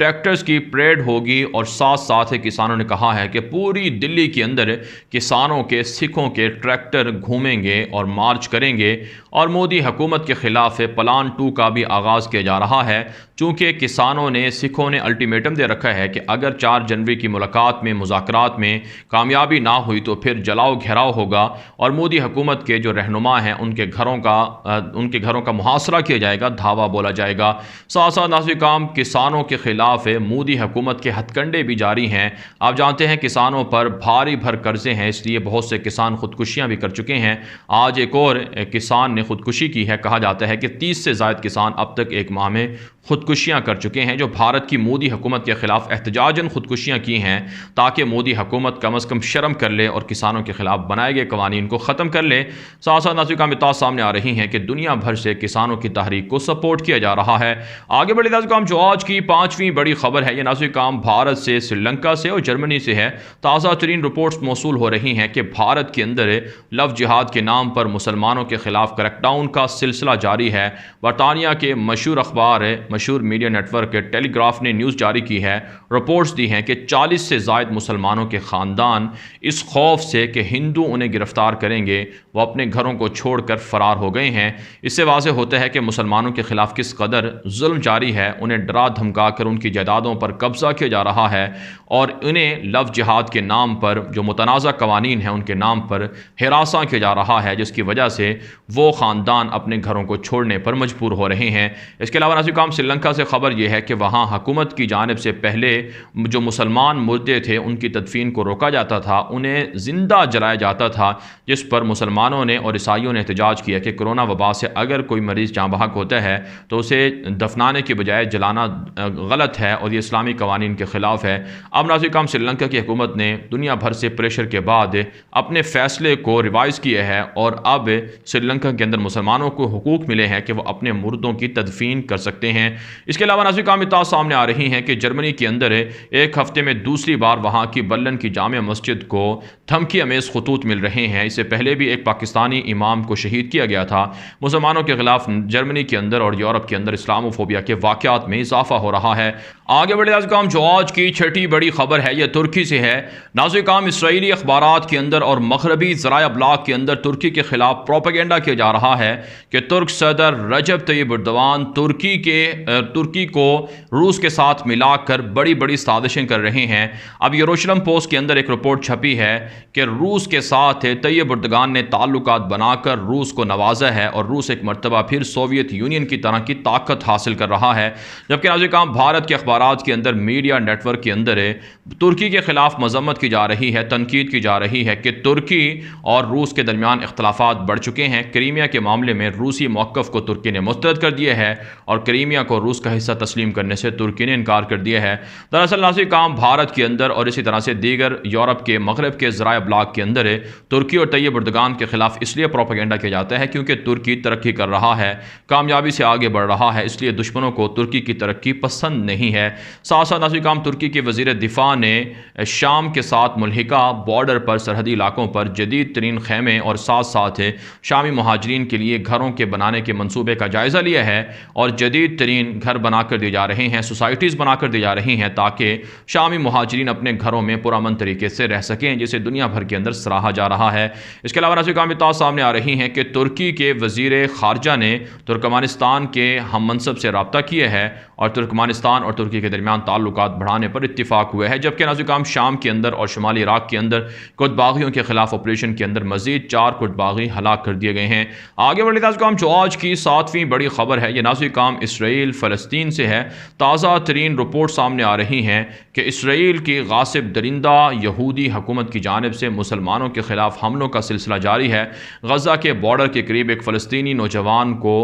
Tractors کی parade ہوگی اور ساتھ ساتھ کسانوں نے کہا ہے کہ پوری دلی کے اندر کسانوں کے سکھوں کے ٹریکٹر گھومیں گے اور مارچ کریں گے اور مودی حکومت کے خلاف پلان 2 کا بھی آغاز کیا جا رہا ہے، چونکہ کسانوں نے سکھوں نے الٹیمیٹم دے رکھا ہے کہ اگر 4 جنوری کی ملاقات میں مذاکرات میں کامیابی نہ ہوئی تو پھر جلاؤ گھیراؤ ہوگا اور مودی حکومت کے جو رہنما ہیں ان کے گھروں کا محاصرہ کیا جائے گا، دھاوا بولا جائے گا۔ ساتھ ساتھ ناظرین کام کسانوں کے خلاف مودی حکومت کے ہتھ کنڈے بھی جاری ہیں۔ آپ جانتے ہیں کسانوں پر بھاری بھر قرضے ہیں، اس لیے بہت سے کسان خودکشیاں بھی کر چکے ہیں۔ آج ایک اور کسان نے خودکشی کی ہے، کہا جاتا ہے کہ 30 سے زائد کسان اب تک ایک ماہ میں خودکشیاں کر چکے ہیں، جو بھارت کی مودی حکومت کے خلاف احتجاجاً خودکشیاں کی ہیں تاکہ مودی حکومت کم از کم شرم کر لے اور کسانوں کے خلاف بنائے گئے قوانین کو ختم کر لے۔ ساتھ ساتھ ناظرین اطلاعات سامنے آ رہی ہیں کہ دنیا بھر سے کسانوں کی تحریک کو سپورٹ کیا جا رہا ہے۔ آگے بڑھے ناظرین جو آج کی 5ویں بڑی خبر ہے، یہ ناظرین بھارت سے، سری لنکا سے اور جرمنی سے ہے۔ تازہ ترین رپورٹس موصول ہو رہی ہیں کہ بھارت کے اندر لو جہاد کے نام پر مسلمانوں کے خلاف کریک ڈاؤن کا سلسلہ جاری ہے۔ برطانیہ کے مشہور اخبار مشہور میڈیا نیٹ ورک ٹیلی گراف نے نیوز جاری کی ہے، رپورٹس دی ہیں کہ 40 سے زائد مسلمانوں کے خاندان اس خوف سے کہ ہندو انہیں گرفتار کریں گے وہ اپنے گھروں کو چھوڑ کر فرار ہو گئے ہیں۔ اس سے واضح ہوتا ہے کہ مسلمانوں کے خلاف کس قدر ظلم جاری ہے، انہیں ڈرا دھمکا کر ان کی جائیدادوں پر قبضہ کیا جا رہا ہے اور انہیں لو جہاد کے نام پر جو متنازع قوانین ہیں ان کے نام پر ہراساں کیا جا رہا ہے، جس کی وجہ سے وہ خاندان اپنے گھروں کو چھوڑنے پر مجبور ہو رہے ہیں۔ اس کے علاوہ ناظرین سری لنکا سے خبر یہ ہے کہ وہاں حکومت کی جانب سے پہلے جو مسلمان مردے تھے ان کی تدفین کو روکا جاتا تھا، انہیں زندہ جلایا جاتا تھا، جس پر مسلمانوں نے اور عیسائیوں نے احتجاج کیا کہ کرونا وبا سے اگر کوئی مریض جاں بحق ہوتا ہے تو اسے دفنانے کے بجائے جلانا غلط ہے اور یہ اسلامی قوانین کے خلاف ہے۔ اب ناظرین سری لنکا کی حکومت نے دنیا بھر سے پریشر کے بعد اپنے فیصلے کو ریوائز کیا ہے اور اب سری لنکا کے اندر مسلمانوں کو حقوق ملے ہیں کہ وہ اپنے مردوں کی تدفین کر سکتے ہیں۔ اس کے علاوہ ناظرین اطلاعات سامنے آ رہی ہیں کہ جرمنی کے اندر ایک ہفتے میں دوسری بار وہاں کی برلن کی جامع مسجد کو دھمکی امیز خطوط مل رہے ہیں۔ اس سے پہلے بھی ایک پاکستانی امام کو شہید کیا گیا تھا۔ مسلمانوں کے خلاف جرمنی کے اندر اور یورپ کے اندر اسلاموفوبیا کے واقعات میں اضافہ ہو رہا ہے۔ آگے بڑھے ناظرین جو آج کی 6ٹھی بڑی خبر ہے یہ ترکی سے ہے۔ ناظرین اسرائیلی اخبارات کے اندر اور مغربی ذرائع ابلاغ کے اندر ترکی کے خلاف پروپیگنڈا کیا جا رہا ہے کہ ترک صدر رجب طیب ایردوان ترکی کو روس کے ساتھ ملا کر بڑی بڑی سازشیں کر رہے ہیں۔ اب یروشلم پوسٹ کے اندر ایک رپورٹ چھپی ہے کہ روس کے ساتھ طیب ایردوان نے تعلقات بنا کر روس کو نوازا ہے اور روس ایک مرتبہ پھر سوویت یونین کی طرح کی طاقت حاصل کر رہا ہے۔ جبکہ ناظرین بھارت کے اخبارات کے اندر میڈیا نیٹ ورک کے اندر ترکی کے خلاف مذمت کی جا رہی ہے، تنقید کی جا رہی ہے کہ ترکی اور روس کے درمیان اختلافات بڑھ چکے ہیں۔ کریمیا کے معاملے میں روسی موقف کو ترکی نے مسترد کر دیا ہے اور کریمیا کو روس کا حصہ تسلیم کرنے سے ترکی نے انکار کر دیا ہے۔ دراصل ناظرین بھارت کے اندر اور اسی طرح سے دیگر یورپ کے مغرب کے ذرائع ابلاغ کے اندر ترکی اور طیب ایردوان کے خلاف اس لیے پروپیگنڈا کیا جاتا ہے کیونکہ ترکی ترقی کر رہا ہے، کامیابی سے آگے بڑھ رہا ہے، اس لیے دشمنوں کو ترکی کی ترقی پسند نہیں ہے۔ ساتھ ساتھ ناظرین ترکی کے وزیر دفاع نے شام کے ساتھ ملحقہ بارڈر پر سرحدی علاقوں پر جدید ترین خیمے اور ساتھ ساتھ شامی مہاجرین کے لیے گھروں کے بنانے کے منصوبے کا جائزہ لیا ہے اور جدید ترین گھر بنا کر دیے جا رہے ہیں، سوسائٹیز بنا کر دی جا رہی ہیں تاکہ شامی مہاجرین اپنے گھروں میں پرامن طریقے سے رہ سکیں، جسے دنیا بھر کے اندر سراہا جا رہا ہے۔ اس کے علاوہ ناظرین اطلاعات سامنے آ رہی ہیں کہ ترکی کے وزیر خارجہ نے ترکمانستان کے ہم منصب سے رابطہ کیا ہے اور ترکمانستان اور ترکی کے درمیان تعلقات بڑھانے پر اتفاق ہوا ہے۔ جبکہ ناظرین شام کے اندر اور شمالی عراق کے اندر کرد باغیوں کے خلاف آپریشن کے اندر مزید 4 کرد باغی ہلاک کر دیے گئے ہیں۔ آگے بڑھے ناظرین جو آج کی 7ویں بڑی خبر ہے یہ ناظرین اسرائیل فلسطین سے ہے۔ تازہ ترین رپورٹ سامنے آ رہی ہیں کہ اسرائیل کی غاصب درندہ یہودی حکومت کی جانب سے مسلمانوں کے خلاف حملوں کا سلسلہ جاری ہے۔ غزہ کے بارڈر کے قریب ایک فلسطینی نوجوان کو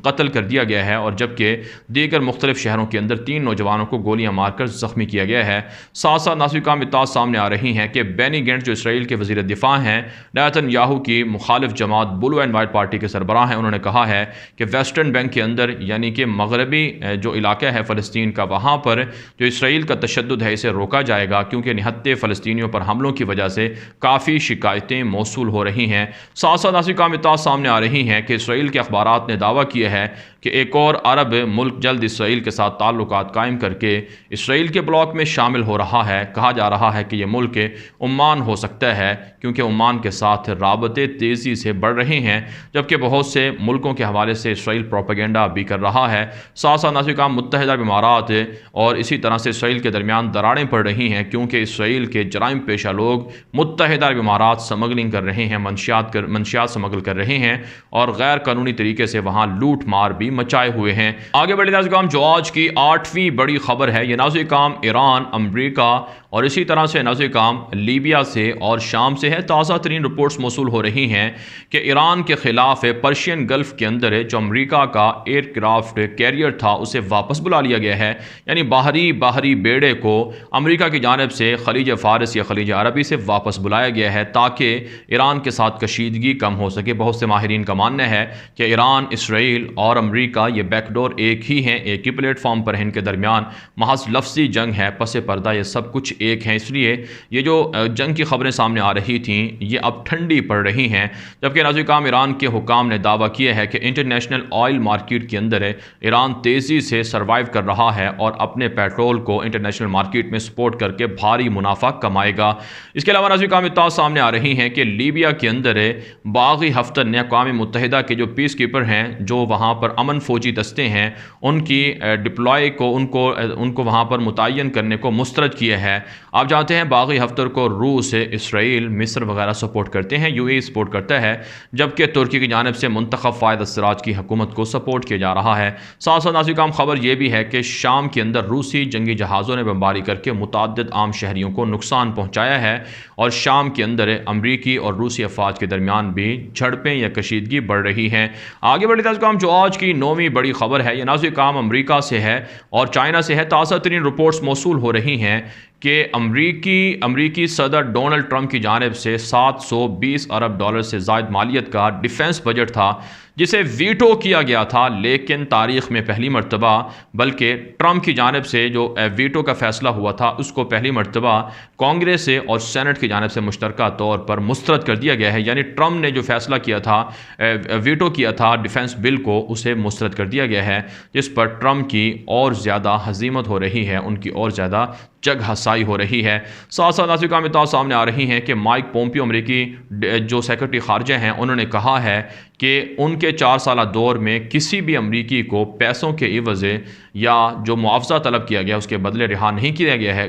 قتل کر دیا گیا ہے اور جبکہ دیگر مختلف شہروں کے اندر 3 نوجوانوں کو گولیاں مار کر زخمی کیا گیا ہے۔ ساتھ ساتھ ناظرین اطلاعات سامنے آ رہی ہیں کہ بینی گینٹس جو اسرائیل کے وزیر دفاع ہیں، نیتن یاہو کی مخالف جماعت بلو اینڈ وائٹ پارٹی کے سربراہ ہیں، انہوں نے کہا ہے کہ ویسٹرن بینک کے اندر یعنی کہ مغربی جو علاقہ ہے فلسطین کا، وہاں پر جو اسرائیل کا تشدد ہے اسے روکا جائے گا کیونکہ نہتے فلسطینیوں پر حملوں کی وجہ سے کافی شکایتیں موصول ہو رہی ہیں۔ ساتھ ساتھ ناظرین اطلاعات سامنے آ رہی ہیں کہ اسرائیل کے اخبارات نے دعویٰ کیا ہے کہ ایک اور عرب ملک جلد اسرائیل کے ساتھ تعلقات قائم جرائم کر کے اسرائیل کے بلاک میں شامل ہو رہا ہے۔ کہا جا رہا ہے کہ یہ ملک عمان ہو سکتا ہے، کیونکہ عمان کے ساتھ رابطے تیزی سے بڑھ رہے ہیں، جبکہ بہت سے ملکوں کے حوالے سے اسرائیل پروپیگنڈا بھی کر رہا ہے۔ ساتھ ساتھ ناظرین کرام متحدہ عرب امارات اور اسی طرح سے اسرائیل کے درمیان دراڑیں پڑ رہی ہیں، کیونکہ اسرائیل کے جرائم پیشہ لوگ متحدہ عرب امارات سمگلنگ کر رہے ہیں، منشیات سمگل کر رہے ہیں اور غیر قانونی طریقے سے وہاں لوٹ مار بھی مچائے ہوئے ہیں۔ آگے بڑھے ناظرین کرام، جو آج کی 8ویں بڑی خبر ہے، یہ ناظرین کرام ایران، امریکہ اور اسی طرح سے ناظرین کرام لیبیا سے اور شام سے ہے۔ تازہ ترین رپورٹس موصول ہو رہی ہیں کہ ایران کے خلاف پرشین گلف کے اندر جو امریکہ کا ایئر کرافٹ کیریئر تھا اسے واپس بلا لیا گیا ہے، یعنی باہری بیڑے کو امریکہ کی جانب سے خلیج فارس یا خلیج عربی سے واپس بلایا گیا ہے تاکہ ایران کے ساتھ کشیدگی کم ہو سکے۔ بہت سے ماہرین کا ماننا ہے کہ ایران، اسرائیل اور امریکہ یہ بیک ڈور ایک ہی ہیں، ایک ہی پلیٹ فارم پر ہیں، ان کے درمیان محض لفظی جنگ ہے، پس پردہ یہ سب کچھ ایک ہیں۔ اس لیے یہ جو جنگ کی خبریں سامنے آ رہی تھیں یہ اب ٹھنڈی پڑ رہی ہیں، جبکہ ناظرین کرام ایران کے حکام نے دعویٰ کیا ہے کہ انٹرنیشنل آئل مارکیٹ کے اندر ایران تیزی سے سروائیو کر رہا ہے اور اپنے پیٹرول کو انٹرنیشنل مارکیٹ میں سپورٹ کر کے بھاری منافع کمائے گا۔ اس کے علاوہ ناظرین کرام اطلاعات سامنے آ رہی ہیں کہ لیبیا کے اندر باغی ہفتہ نے اقوام متحدہ کے جو پیس کیپر ہیں، جو وہاں پر امن فوجی دستے ہیں، ان کی ڈپلائی کو ان کو وہاں پر متعین کرنے کو مسترد کیا ہے۔ آپ جانتے ہیں باغی ہفتہ کو روس، اسرائیل، مصر وغیرہ سپورٹ کرتے ہیں، UAE سپورٹ کرتا ہے، جبکہ ترکی کی جانب سے منتخب فائد السراج کی حکومت کو سپورٹ کیا جا رہا ہے۔ ساتھ ساتھ ناظرین کرام خبر یہ بھی ہے کہ شام کے اندر روسی جنگی جہازوں نے بمباری کر کے متعدد عام شہریوں کو نقصان پہنچایا ہے، اور شام کے اندر امریکی اور روسی افواج کے درمیان بھی جھڑپیں یا کشیدگی بڑھ رہی ہیں۔ آگے بڑھتے ناظرین کرام، جو آج کی 9ویں بڑی خبر ہے، یہ ناظرین کرام امریکہ سے ہے اور چائنا سے ہے۔ تازہ ترین رپورٹس موصول ہو رہی ہیں کہ امریکی صدر ڈونلڈ ٹرمپ کی جانب سے $720 ارب سے زائد مالیت کا ڈیفنس بجٹ تھا، جسے ویٹو کیا گیا تھا، لیکن تاریخ میں پہلی مرتبہ، بلکہ ٹرمپ کی جانب سے جو ویٹو کا فیصلہ ہوا تھا اس کو پہلی مرتبہ کانگریس سے اور سینٹ کی جانب سے مشترکہ طور پر مسترد کر دیا گیا ہے، یعنی ٹرمپ نے جو فیصلہ کیا تھا، ویٹو کیا تھا ڈیفنس بل کو، اسے مسترد کر دیا گیا ہے، جس پر ٹرمپ کی اور زیادہ ہزیمت ہو رہی ہے، ان کی اور زیادہ جگ ہسائی ہو رہی ہے۔ ساتھ ساتھ ناظرین کرام اطلاعات سامنے آ رہی ہیں کہ مائک پومپیو امریکی جو سیکرٹری خارجہ ہیں، انہوں نے کہا ہے کہ ان کے 4 سالہ دور میں کسی بھی امریکی کو پیسوں کے عوض یا جو معاوضہ طلب کیا گیا اس کے بدلے رہا نہیں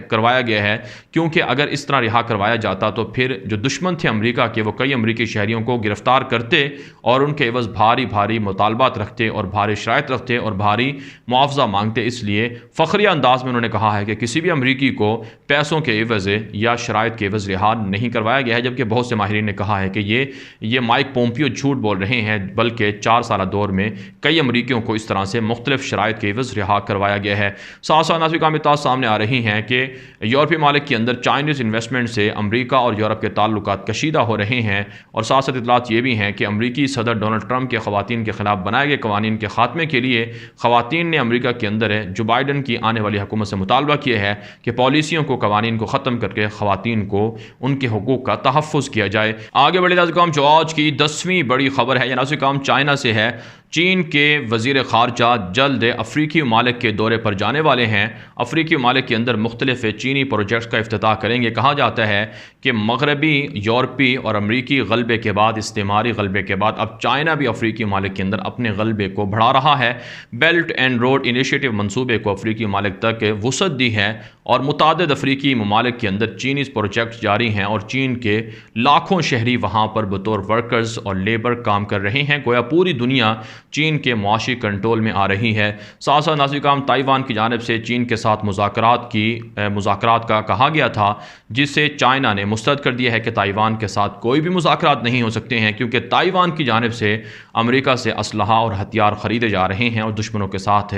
کروایا گیا ہے، کیونکہ اگر اس طرح رہا کروایا جاتا تو پھر جو دشمن تھے امریکہ کے وہ کئی امریکی شہریوں کو گرفتار کرتے اور ان کے عوض بھاری مطالبات رکھتے اور بھاری شرائط رکھتے اور بھاری معاوضہ مانگتے۔ اس لیے فخریہ انداز میں انہوں نے کہا ہے کہ کسی بھی امریکی کو پیسوں کے عوض یا شرائط کے عوض رہا نہیں کروایا گیا ہے، جبکہ بہت سے ماہرین نے کہا ہے کہ یہ مائک پومپیو جھوٹ بول رہے ہیں، بلکہ 4 سالہ دور میں کئی امریکیوں کو اس طرح سے مختلف شرائط کے عوض رہا کروایا گیا ہے۔ ساتھ ساتھ ناظرین کرام اطلاعات سامنے آ رہی ہیں کہ یورپی ممالک کے اندر چائنیز انویسٹمنٹ سے امریکہ اور یورپ کے تعلقات کشیدہ ہو رہے ہیں، اور ساتھ ساتھ اطلاعات یہ بھی ہیں کہ امریکی صدر ڈونلڈ ٹرمپ کے خواتین کے خلاف بنائے گئے قوانین کے خاتمے کے لیے خواتین نے امریکہ کے اندر جو بائیڈن کی آنے والی حکومت سے مطالبہ کیا ہے کہ پالیسیوں کو، قوانین کو ختم کر کے خواتین کو ان کے حقوق کا تحفظ کیا جائے۔ آگے بڑھے ناظرین کرام، جو آج کی 10ویں بڑی خبر ہے، یہ ناظرین کرام چائنا سے ہے۔ چین کے وزیر خارجہ جلد افریقی ممالک کے دورے پر جانے والے ہیں۔ افریقی ممالک کے اندر مختلف چینی پروجیکٹس کا افتتاح کریں گے۔ کہا جاتا ہے کہ مغربی، یورپی اور امریکی غلبے کے بعد، استعماری غلبے کے بعد، اب چائنا بھی افریقی ممالک کے اندر اپنے غلبے کو بڑھا رہا ہے۔ بیلٹ اینڈ روڈ انیشیٹو منصوبے کو افریقی ممالک تک وسعت دی ہے اور متعدد افریقی ممالک کے اندر چینی پروجیکٹس جاری ہیں اور چین کے لاکھوں شہری وہاں پر بطور ورکرز اور لیبر کام کر رہے ہیں۔ گویا پوری دنیا چین کے معاشی کنٹرول میں آ رہی ہے۔ ساتھ ساتھ ناظرین کرام، تائیوان کی جانب سے چین کے ساتھ مذاکرات کا کہا گیا تھا، جسے چائنا نے مسترد کر دیا ہے کہ تائیوان کے ساتھ کوئی بھی مذاکرات نہیں ہو سکتے ہیں، کیونکہ تائیوان کی جانب سے امریکہ سے اسلحہ اور ہتھیار خریدے جا رہے ہیں اور دشمنوں کے ساتھ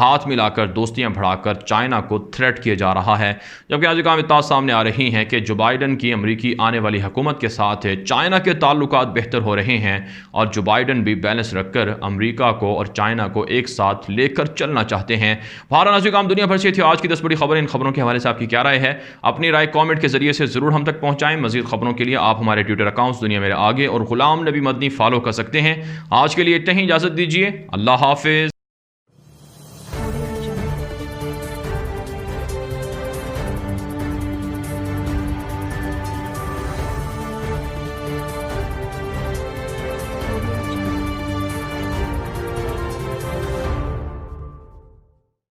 ہاتھ ملا کر، دوستیاں بڑھا کر چائنا کو تھریٹ کیا جا رہا ہے۔ جبکہ ناظرین کرام اطلاعات سامنے آ رہی ہیں کہ جو بائیڈن کی امریکی آنے والی حکومت کے ساتھ چائنا کے تعلقات بہتر ہو رہے ہیں اور جو بائیڈن بھی بیلنس رکھ کر امریکہ کو اور چائنا کو ایک ساتھ لے کر چلنا چاہتے ہیں۔ ناظرین کرام، دنیا بھر سے تھی آج کی 10 بڑی خبریں۔ ان خبروں کے حوالے سے آپ کی کیا رائے ہے؟ اپنی رائے کامنٹ کے ذریعے سے ضرور ہم تک پہنچائیں۔ مزید خبروں کے لیے آپ ہمارے ٹویٹر اکاؤنٹس دنیا میرے آگے اور غلام نبی مدنی فالو کر سکتے ہیں۔ آج کے لیے اتنا ہی، اجازت دیجیے، اللہ حافظ۔